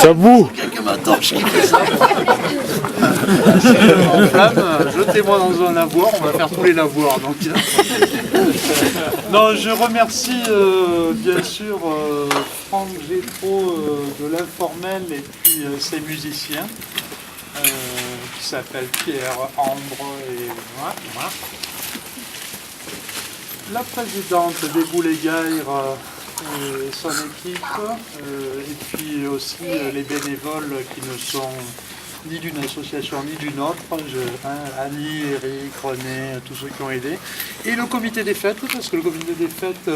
J'avoue. Quelqu'un m'attache qui fait ça. En flamme, jetez-moi dans un lavoir, on va faire tous les lavoirs. Donc. Non, je remercie bien sûr Franck Gétro de l'Informel et puis ses musiciens qui s'appellent Pierre, Ambre et moi. La présidente des Goulet-Gaire et son équipe, et puis aussi les bénévoles qui ne sont ni d'une association ni d'une autre, Annie, Eric, René, tous ceux qui ont aidé, et le comité des fêtes, parce que le comité des fêtes,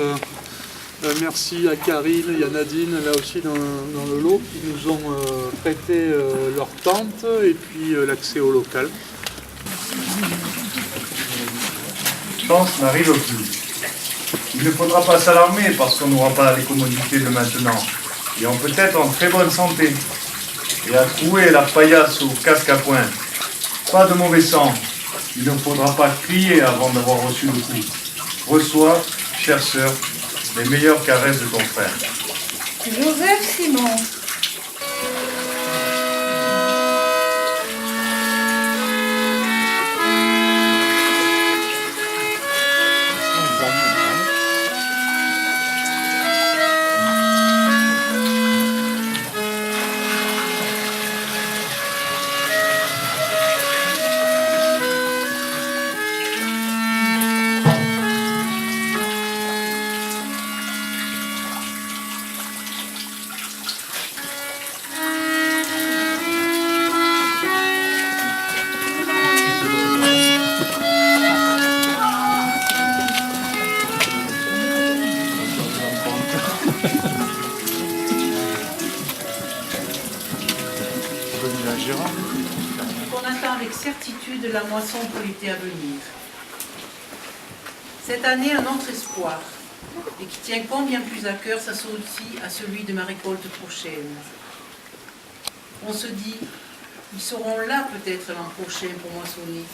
merci à Karine et à Nadine, là aussi dans le lot, qui nous ont prêté leur tente et puis l'accès au local. Chance n'arrive plus. Il ne faudra pas s'alarmer parce qu'on n'aura pas les commodités de maintenant. Et on peut être en très bonne santé. Et à trouer la paillasse au casque à poing. Pas de mauvais sang. Il ne faudra pas crier avant d'avoir reçu le coup. Reçois, chère sœur, les meilleures caresses de ton frère. Joseph Simon. On attend avec certitude la moisson pour l'été à venir. Cette année, un autre espoir, et qui tient combien plus à cœur s'associe à celui de ma récolte prochaine. On se dit, ils seront là peut-être l'an prochain pour moissonner,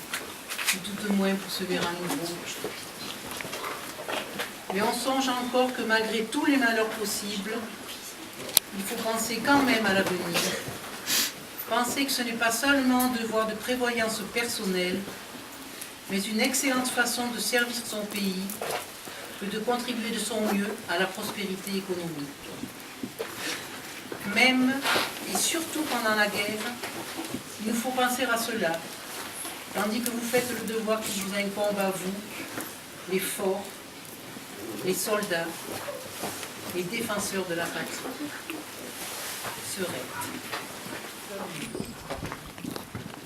ou tout au moins pour semer à nouveau. Mais on songe encore que malgré tous les malheurs possibles, il faut penser quand même à l'avenir. Penser que ce n'est pas seulement un devoir de prévoyance personnelle, mais une excellente façon de servir son pays que de contribuer de son mieux à la prospérité économique. Même et surtout pendant la guerre, il nous faut penser à cela, tandis que vous faites le devoir qui vous incombe à vous, les forts, les soldats, les défenseurs de la patrie. Serait.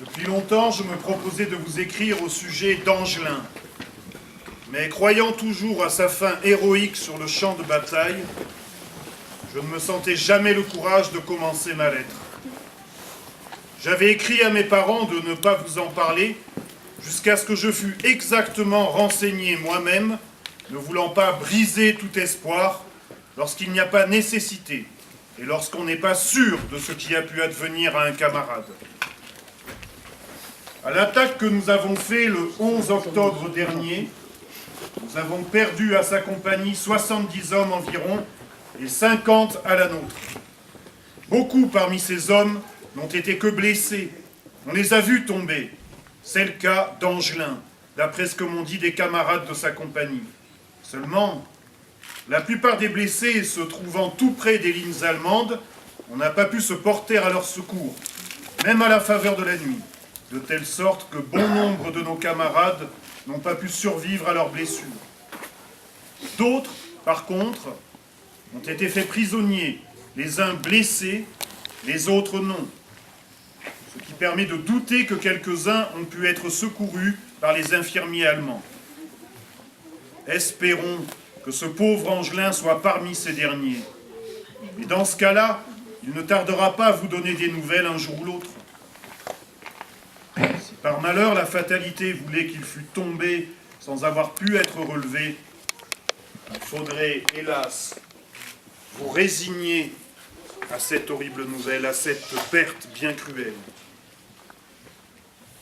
Depuis longtemps, je me proposais de vous écrire au sujet d'Angelin. Mais croyant toujours à sa fin héroïque sur le champ de bataille, je ne me sentais jamais le courage de commencer ma lettre. J'avais écrit à mes parents de ne pas vous en parler, jusqu'à ce que je fus exactement renseigné moi-même, ne voulant pas briser tout espoir, lorsqu'il n'y a pas nécessité, et lorsqu'on n'est pas sûr de ce qui a pu advenir à un camarade. À l'attaque que nous avons faite le 11 octobre dernier, nous avons perdu à sa compagnie 70 hommes environ et 50 à la nôtre. Beaucoup parmi ces hommes n'ont été que blessés. On les a vus tomber. C'est le cas d'Angelin, d'après ce que m'ont dit des camarades de sa compagnie. Seulement, la plupart des blessés se trouvant tout près des lignes allemandes, on n'a pas pu se porter à leur secours, même à la faveur de la nuit, de telle sorte que bon nombre de nos camarades n'ont pas pu survivre à leurs blessures. D'autres, par contre, ont été faits prisonniers, les uns blessés, les autres non. Ce qui permet de douter que quelques-uns ont pu être secourus par les infirmiers allemands. Espérons que ce pauvre Angelin soit parmi ces derniers. Et dans ce cas-là, il ne tardera pas à vous donner des nouvelles un jour ou l'autre. Si par malheur la fatalité voulait qu'il fût tombé sans avoir pu être relevé, il faudrait, hélas, vous résigner à cette horrible nouvelle, à cette perte bien cruelle.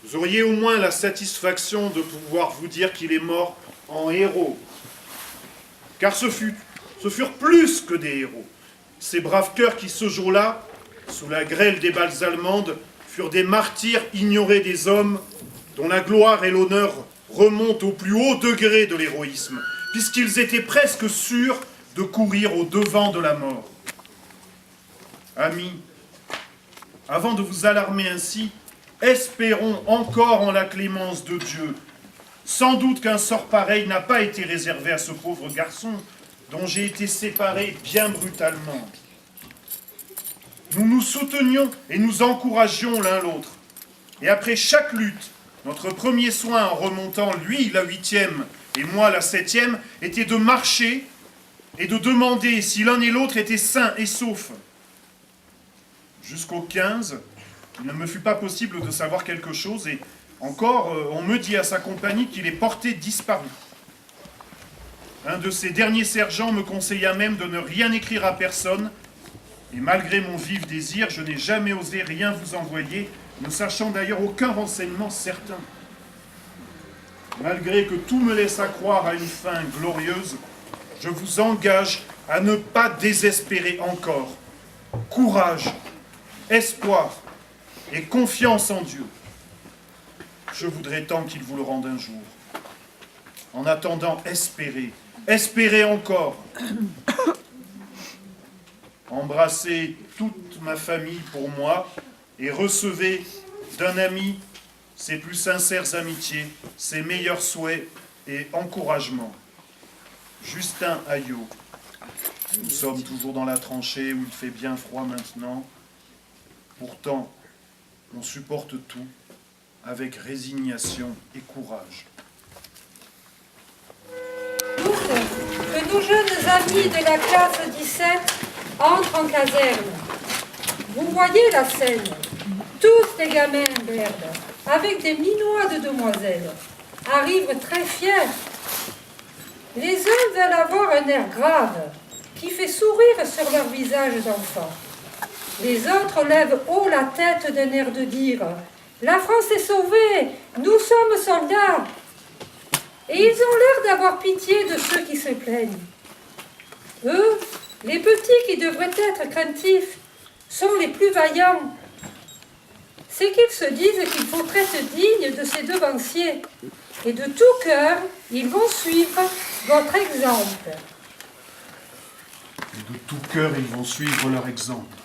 Vous auriez au moins la satisfaction de pouvoir vous dire qu'il est mort en héros. Car ce furent plus que des héros. ces braves cœurs qui ce jour-là, sous la grêle des balles allemandes, furent des martyrs ignorés des hommes, dont la gloire et l'honneur remontent au plus haut degré de l'héroïsme, puisqu'ils étaient presque sûrs de courir au devant de la mort. Amis, avant de vous alarmer ainsi, espérons encore en la clémence de Dieu. Sans doute qu'un sort pareil n'a pas été réservé à ce pauvre garçon dont j'ai été séparé bien brutalement. Nous nous soutenions et nous encouragions l'un l'autre. Et après chaque lutte, notre premier soin en remontant, lui, la 8e et moi, la 7e, était de marcher et de demander si l'un et l'autre étaient sains et saufs. Jusqu'au 15, il ne me fut pas possible de savoir quelque chose et encore, on me dit à sa compagnie qu'il est porté disparu. Un de ses derniers sergents me conseilla même de ne rien écrire à personne, et malgré mon vif désir, je n'ai jamais osé rien vous envoyer, ne sachant d'ailleurs aucun renseignement certain. Malgré que tout me laisse à croire à une fin glorieuse, je vous engage à ne pas désespérer encore. Courage, espoir et confiance en Dieu. Je voudrais tant qu'il vous le rende un jour. En attendant, espérez, espérez encore. Embrassez toute ma famille pour moi et recevez d'un ami ses plus sincères amitiés, ses meilleurs souhaits et encouragements. Justin Ayot. Nous sommes toujours dans la tranchée où il fait bien froid maintenant. Pourtant, on supporte tout avec résignation et courage. Que nos jeunes amis de la classe 17 entrent en caserne. Vous voyez la scène, tous des gamins verdes, avec des minois de demoiselles, arrivent très fiers. Les uns veulent avoir un air grave, qui fait sourire sur leur visage d'enfant. Les autres lèvent haut la tête d'un air de dire « La France est sauvée, nous sommes soldats !» Et ils ont l'air d'avoir pitié de ceux qui se plaignent. Eux, les petits qui devraient être craintifs, sont les plus vaillants. C'est qu'ils se disent qu'il faut être digne de ces devanciers. Et de tout cœur, ils vont suivre votre exemple. Et de tout cœur, ils vont suivre leur exemple.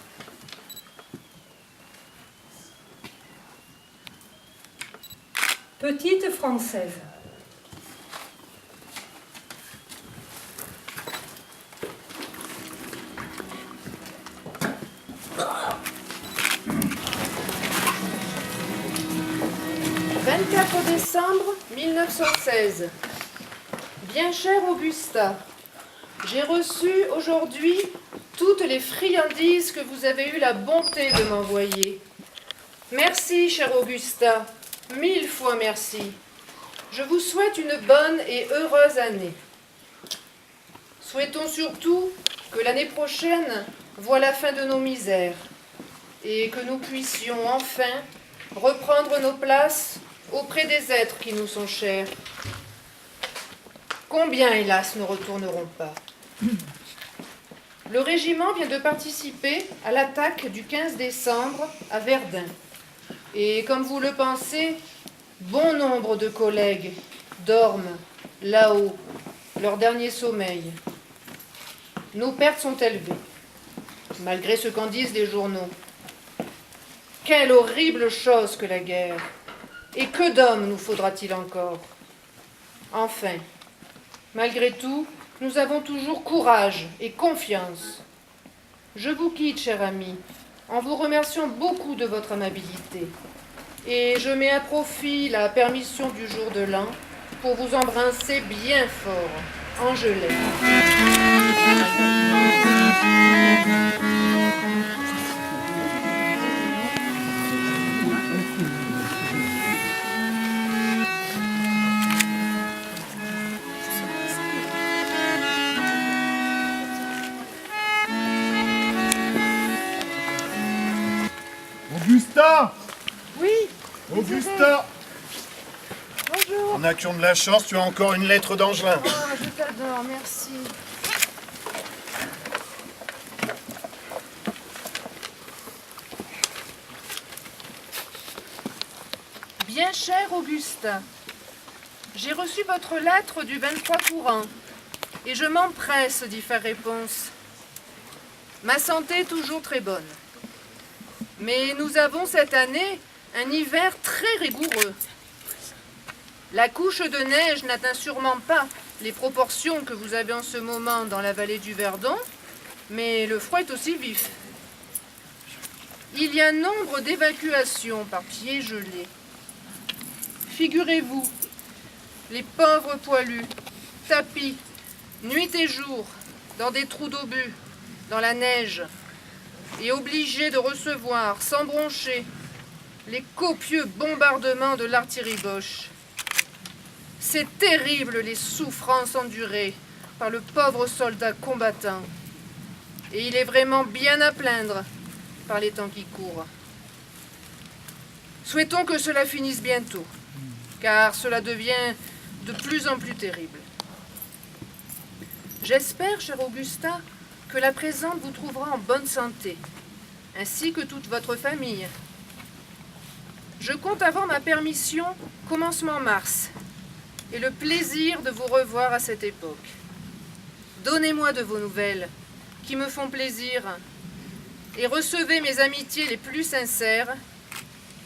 Petite française. « 24 décembre 1916. Bien cher Augusta, j'ai reçu aujourd'hui toutes les friandises que vous avez eu la bonté de m'envoyer. Merci, cher Augusta, 1000 fois merci. Je vous souhaite une bonne et heureuse année. Souhaitons surtout que l'année prochaine voie la fin de nos misères et que nous puissions enfin reprendre nos places auprès des êtres qui nous sont chers. Combien, hélas, ne retourneront pas? Le régiment vient de participer à l'attaque du 15 décembre à Verdun. Et comme vous le pensez, bon nombre de collègues dorment là-haut, leur dernier sommeil. Nos pertes sont élevées, malgré ce qu'en disent les journaux. Quelle horrible chose que la guerre! Et que d'hommes nous faudra-t-il encore? Enfin, malgré tout, nous avons toujours courage et confiance. Je vous quitte, cher ami, en vous remerciant beaucoup de votre amabilité. Et je mets à profit la permission du jour de l'an pour vous embrasser bien fort, Angèle. Augusta! Oui, Augusta! bonjour. On a qui ont de la chance, tu as encore une lettre d'Angelin. Oh, je t'adore, merci. Bien cher Augusta, j'ai reçu votre lettre du 23 courant et je m'empresse d'y faire réponse. Ma santé est toujours très bonne. Mais nous avons cette année un hiver très rigoureux. La couche de neige n'atteint sûrement pas les proportions que vous avez en ce moment dans la vallée du Verdon, mais le froid est aussi vif. Il y a nombre d'évacuations par pieds gelés. Figurez-vous, les pauvres poilus, tapis, nuit et jour, dans des trous d'obus, dans la neige, et obligés de recevoir, sans broncher, les copieux bombardements de l'artillerie Boche. C'est terrible les souffrances endurées par le pauvre soldat combattant. Et il est vraiment bien à plaindre par les temps qui courent. Souhaitons que cela finisse bientôt, car cela devient de plus en plus terrible. J'espère, cher Augusta, que la présente vous trouvera en bonne santé, ainsi que toute votre famille. Je compte avoir ma permission commencement mars, et le plaisir de vous revoir à cette époque. Donnez-moi de vos nouvelles, qui me font plaisir, et recevez mes amitiés les plus sincères,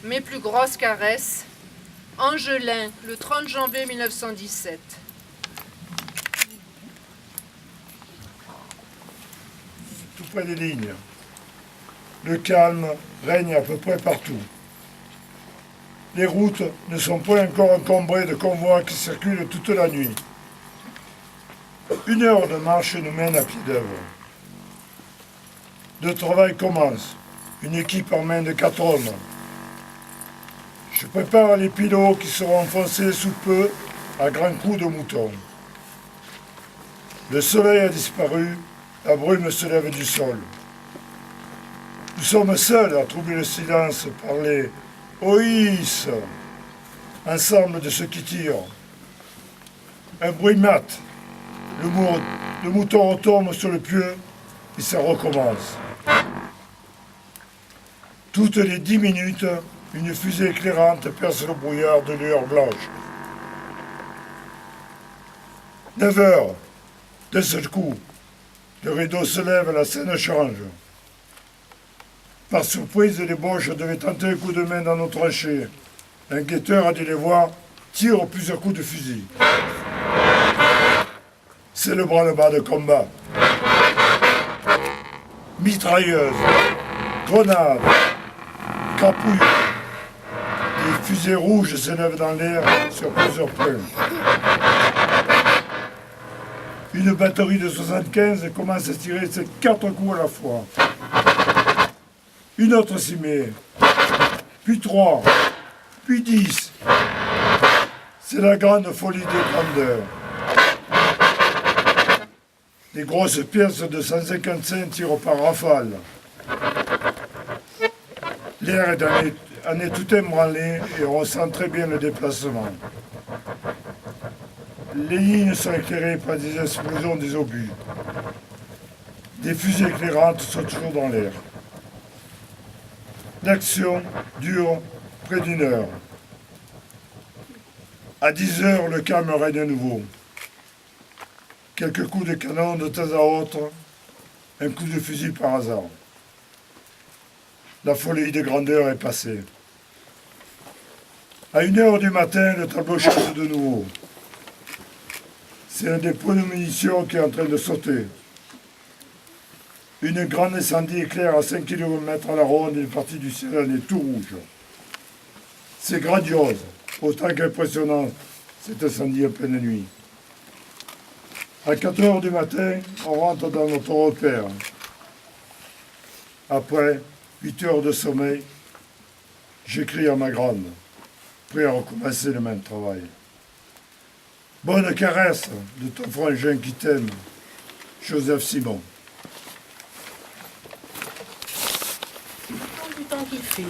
mes plus grosses caresses. Angelin, le 30 janvier 1917. Tout près des lignes. Le calme règne à peu près partout. Les routes ne sont pas encore encombrées de convois qui circulent toute la nuit. 1 heure de marche nous mène à pied d'œuvre. Le travail commence. Une équipe en main de 4 hommes. Je prépare les pilots qui seront enfoncés sous peu à grands coups de mouton. Le soleil a disparu, la brume se lève du sol. Nous sommes seuls à troubler le silence par les « oïs », ensemble de ceux qui tirent. Un bruit mat, le mouton retombe sur le pieu et ça recommence. Toutes les 10 minutes, une fusée éclairante perce le brouillard de lueur blanche. 9 heures, d'un seul coup, le rideau se lève, la scène change. Par surprise, les Boches devaient tenter un coup de main dans nos tranchées. Un guetteur a dû les voir, tire plusieurs coups de fusil. C'est le branle-bas de combat. Mitrailleuses, grenades, capouilles. Des fusées rouges s'élèvent dans l'air sur plusieurs points. Une batterie de 75 commence à tirer ses 4 coups à la fois. Une autre s'y met, puis 3, puis 10. C'est la grande folie des grandeurs. Les grosses pièces de 155 tirent par rafale. L'air en est tout ébranlé et on ressent très bien le déplacement. Les lignes sont éclairées par des explosions des obus. Des fusées éclairantes sont toujours dans l'air. L'action dure près d'1 heure. À 10 heures, le calme règne à nouveau. Quelques coups de canon de temps à autre, un coup de fusil par hasard. La folie des grandeurs est passée. À 1 heure du matin, le tableau change de nouveau. C'est un dépôt de munitions qui est en train de sauter. Une grande incendie éclaire à 5 km à la ronde, une partie du ciel en est tout rouge. C'est grandiose, autant qu'impressionnant, cet incendie en pleine nuit. À 4 heures du matin, on rentre dans notre repère. Après 8 heures de sommeil, j'écris à ma grande, prêt à recommencer le même travail. Bonne caresse de ton frangin qui t'aime, Joseph Simon. Du temps qu'il fait.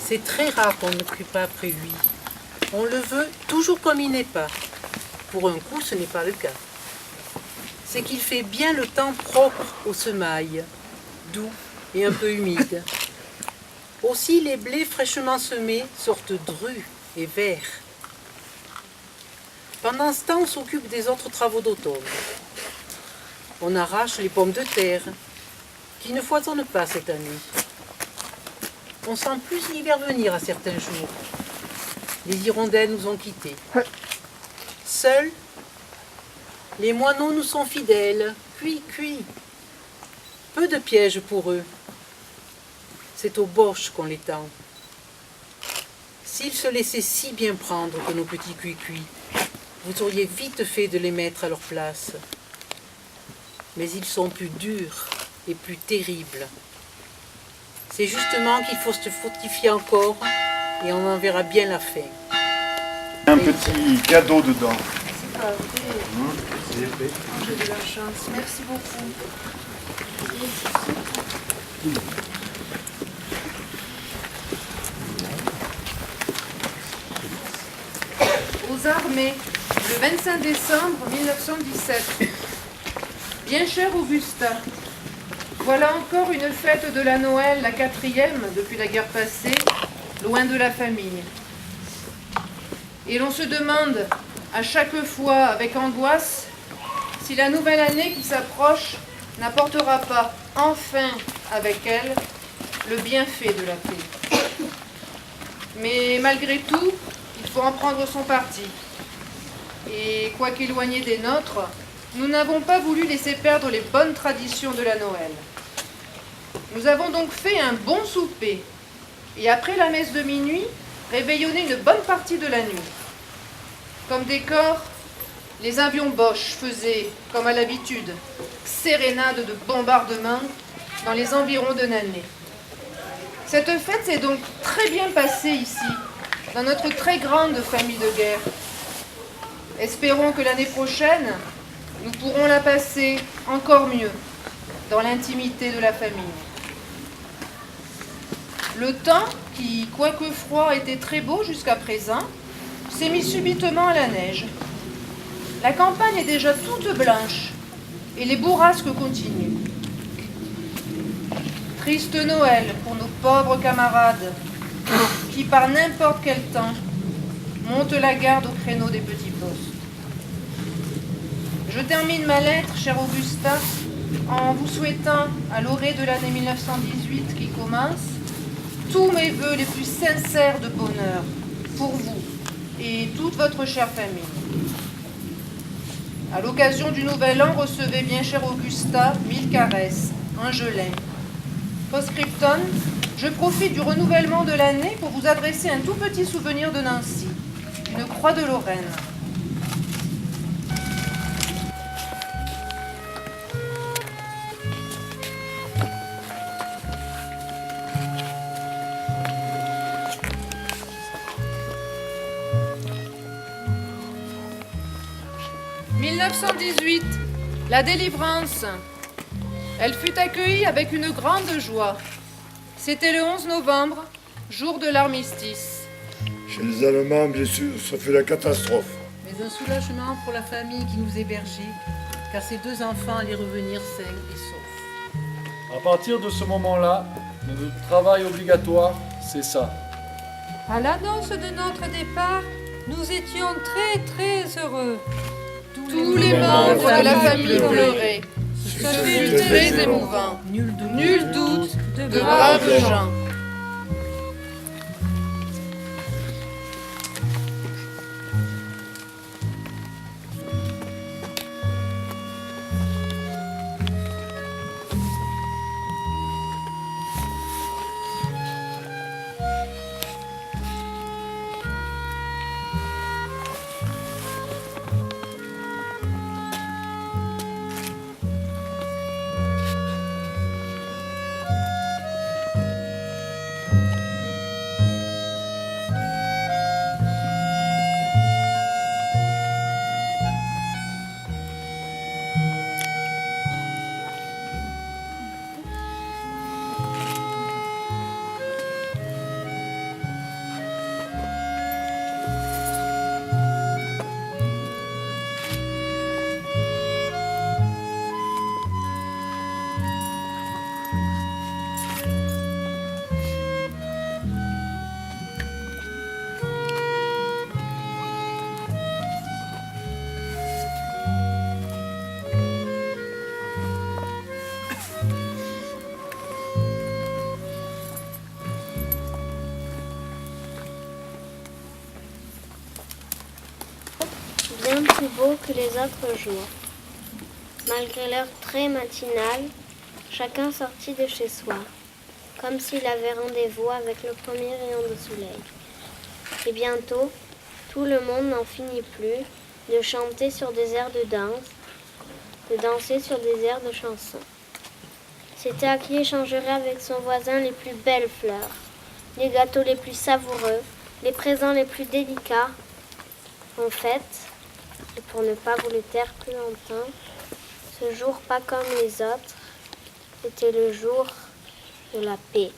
C'est très rare qu'on ne crie pas après lui. On le veut toujours comme il n'est pas. Pour un coup, ce n'est pas le cas. C'est qu'il fait bien le temps propre aux semailles, doux et un peu humide. Aussi, les blés fraîchement semés sortent drus et vert. Pendant ce temps, on s'occupe des autres travaux d'automne. On arrache les pommes de terre, qui ne foisonnent pas cette année. On sent plus l'hiver venir à certains jours. Les hirondelles nous ont quittés. Seuls, les moineaux nous sont fidèles, cuit. Peu de pièges pour eux. C'est aux boches qu'on les tend. S'ils se laissaient si bien prendre que nos petits cuits, vous auriez vite fait de les mettre à leur place. Mais ils sont plus durs et plus terribles. C'est justement qu'il faut se fortifier encore et on en verra bien la fin. Un petit cadeau dedans. C'est pas vrai. J'ai de la chance. Merci beaucoup. Aux armées, le 25 décembre 1917. Bien cher Augusta, voilà encore une fête de la Noël, la 4e depuis la guerre passée, loin de la famille. Et l'on se demande à chaque fois avec angoisse si la nouvelle année qui s'approche n'apportera pas enfin avec elle le bienfait de la paix. Mais malgré tout, il faut en prendre son parti. Et quoiqu'éloignés des nôtres, nous n'avons pas voulu laisser perdre les bonnes traditions de la Noël. Nous avons donc fait un bon souper et après la messe de minuit, réveillonné une bonne partie de la nuit. Comme décor, les avions Bosch faisaient, comme à l'habitude, sérénade de bombardement dans les environs de Nanay. Cette fête s'est donc très bien passée ici, dans notre très grande famille de guerre. Espérons que l'année prochaine, nous pourrons la passer encore mieux, dans l'intimité de la famille. Le temps, qui, quoique froid, était très beau jusqu'à présent, s'est mis subitement à la neige. La campagne est déjà toute blanche et les bourrasques continuent. Triste Noël pour nos pauvres camarades qui, par n'importe quel temps, montent la garde au créneau des petits postes. Je termine ma lettre, cher Augusta, en vous souhaitant, à l'orée de l'année 1918 qui commence, tous mes vœux les plus sincères de bonheur pour vous et toute votre chère famille. À l'occasion du Nouvel An, recevez bien, cher Augusta, 1000 caresses, Angelin. Post-scriptum, je profite du renouvellement de l'année pour vous adresser un tout petit souvenir de Nancy, une croix de Lorraine. « 1918, la délivrance. Elle fut accueillie avec une grande joie. C'était le 11 novembre, jour de l'armistice. Chez les Allemands, bien sûr, ça fait la catastrophe. Mais un soulagement pour la famille qui nous hébergeait, car ses 2 enfants allaient revenir sains et saufs. À partir de ce moment-là, notre travail obligatoire, c'est ça. À l'annonce de notre départ, nous étions très heureux. Tous les membres de la famille pleuraient. Ce fut très émouvant. Nul doute, de braves gens. bien plus beaux que les autres jours. Malgré l'heure très matinale, chacun sortit de chez soi, comme s'il avait rendez-vous avec le premier rayon de soleil. Et bientôt, tout le monde n'en finit plus de chanter sur des airs de danse, de danser sur des airs de chansons. C'était à qui échangerait avec son voisin les plus belles fleurs, les gâteaux les plus savoureux, les présents les plus délicats. En fait, et pour ne pas vous le taire plus longtemps, ce jour pas comme les autres, c'était le jour de la paix.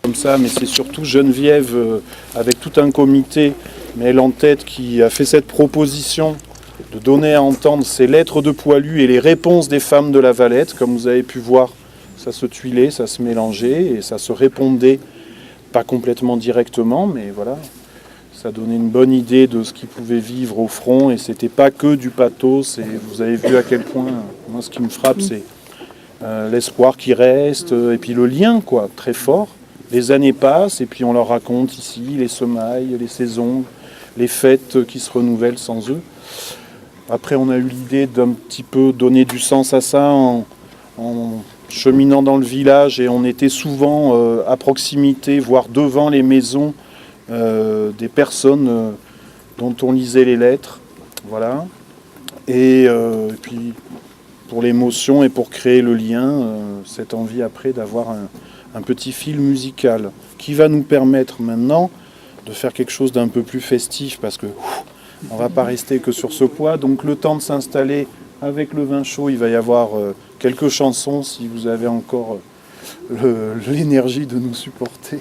Comme ça, mais c'est surtout Geneviève avec tout un comité, mais elle en tête, qui a fait cette proposition de donner à entendre ces lettres de Poilu et les réponses des femmes de la Valette. Comme vous avez pu voir, ça se tuilait, ça se mélangeait et ça se répondait, pas complètement directement, mais voilà, ça donnait une bonne idée de ce qu'ils pouvaient vivre au front et c'était pas que du pathos. Et vous avez vu à quel point, moi ce qui me frappe, c'est l'espoir qui reste et puis le lien, quoi, très fort. Les années passent et puis on leur raconte ici les semailles, les saisons, les fêtes qui se renouvellent sans eux. Après, on a eu l'idée d'un petit peu donner du sens à ça en cheminant dans le village et on était souvent à proximité, voire devant les maisons des personnes dont on lisait les lettres. Voilà. Et puis pour l'émotion et pour créer le lien, cette envie après d'avoir un petit fil musical qui va nous permettre maintenant de faire quelque chose d'un peu plus festif parce que on va pas rester que sur ce poids. Donc le temps de s'installer avec le vin chaud, il va y avoir quelques chansons si vous avez encore l'énergie de nous supporter.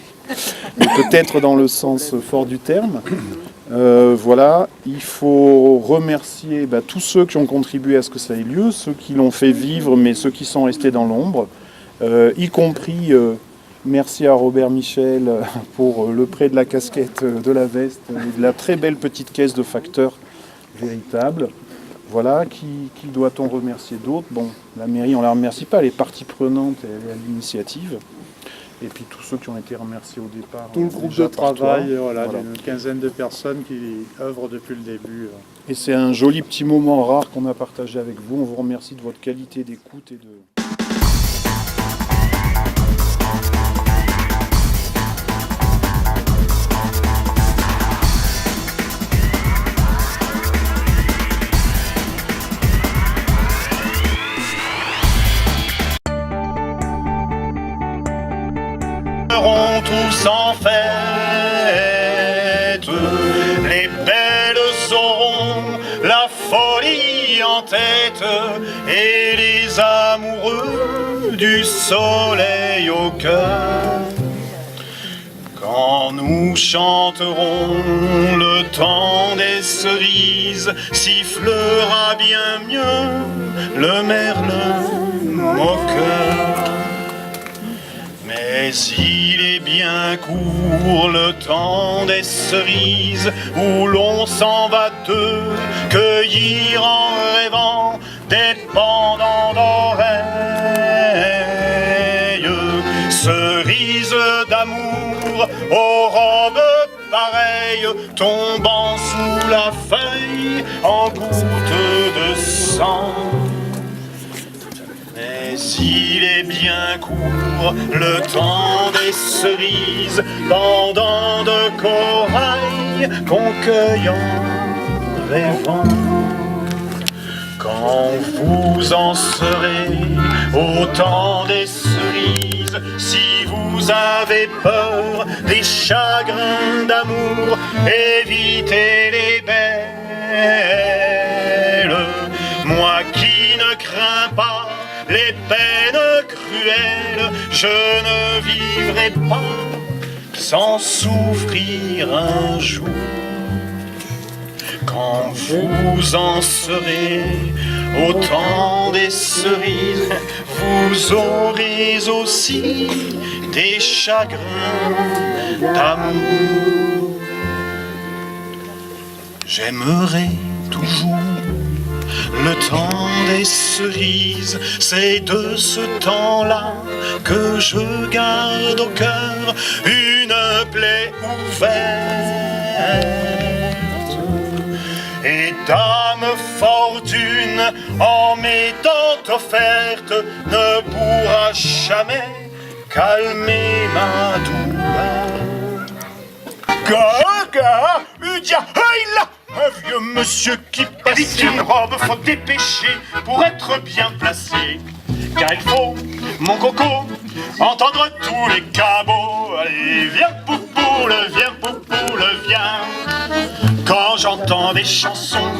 Mais peut-être dans le sens fort du terme. Voilà, il faut remercier tous ceux qui ont contribué à ce que ça ait lieu, ceux qui l'ont fait vivre, mais ceux qui sont restés dans l'ombre. Y compris merci à Robert Michel pour le prêt de la casquette, de la veste et de la très belle petite caisse de facteurs véritable. Voilà, qui doit-on remercier d'autres? Bon, la mairie, on ne la remercie pas, elle est partie prenante, elle est à l'initiative. Et puis tous ceux qui ont été remerciés au départ. Tout le groupe de travail, voilà, une quinzaine de personnes qui œuvrent depuis le début. Et c'est un joli petit moment rare qu'on a partagé avec vous. On vous remercie de votre qualité d'écoute et de... seront tous en fête. Les belles auront la folie en tête et les amoureux du soleil au cœur. Quand nous chanterons, le temps des cerises sifflera bien mieux le merle moqueur. Mais il est bien court le temps des cerises où l'on s'en va te cueillir en rêvant des pendants d'oreilles. Cerises d'amour aux robes pareilles tombant sous la feuille en gouttes de sang. Mais il est bien court le temps des cerises, pendant de corail qu'on cueille en rêvant. Quand vous en serez au temps des cerises, si vous avez peur des chagrins d'amour, évitez les belles. Moi qui ne crains pas les peines cruelles, je ne vivrai pas sans souffrir un jour. Quand vous en serez au temps des cerises, vous aurez aussi des chagrins d'amour. J'aimerai toujours le temps des cerises, c'est de ce temps-là que je garde au cœur une plaie ouverte. Et Dame Fortune, en m'étant offerte, ne pourra jamais calmer ma douleur. Un vieux monsieur qui passe une robe, faut dépêcher pour être bien placé. Car il faut, mon coco, entendre tous les cabots. Allez, viens poupoule, viens. Quand j'entends des chansons,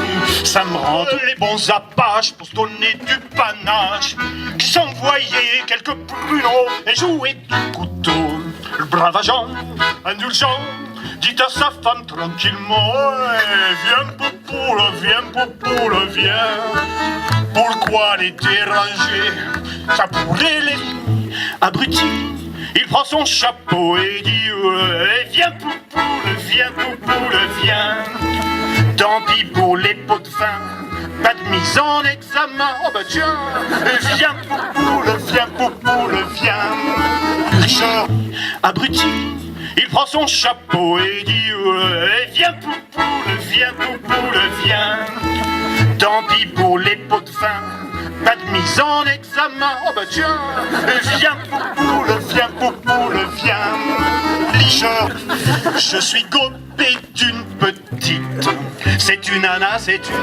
ça me rend les bons apaches pour se donner du panache. Qui s'envoyait quelques pruneaux et jouer du couteau. Le brave agent, indulgent, dit à sa femme tranquillement: viens poupoule, viens. Pourquoi les déranger? Ça pourrait les abrutis. Il prend son chapeau et dit: viens poupoule, viens. Tant pis pour les pots de vin, pas de mise en examen. Oh bah tiens, viens poupoule, viens. Richard, abruti, il prend son chapeau et dit: viens poupoule, viens. Tant pis pour les pots de vin, pas de mise en examen. Oh bah tiens, viens poupoule, viens. Licheur, je suis gobé d'une petite. C'est une nana, c'est une...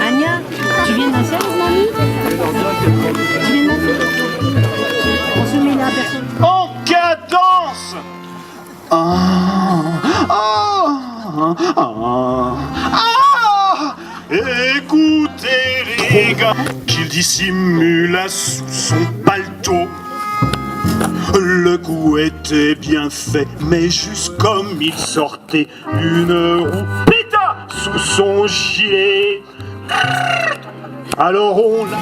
Anya, tu viens danser avec mamie? Tu viens danser? On se met là, personne. En cadence. Écoutez les gars, qu'il dissimula sous son paletot. Le coup était bien fait, mais juste comme il sortait une roue péta sous son gilet. Alors on l'a...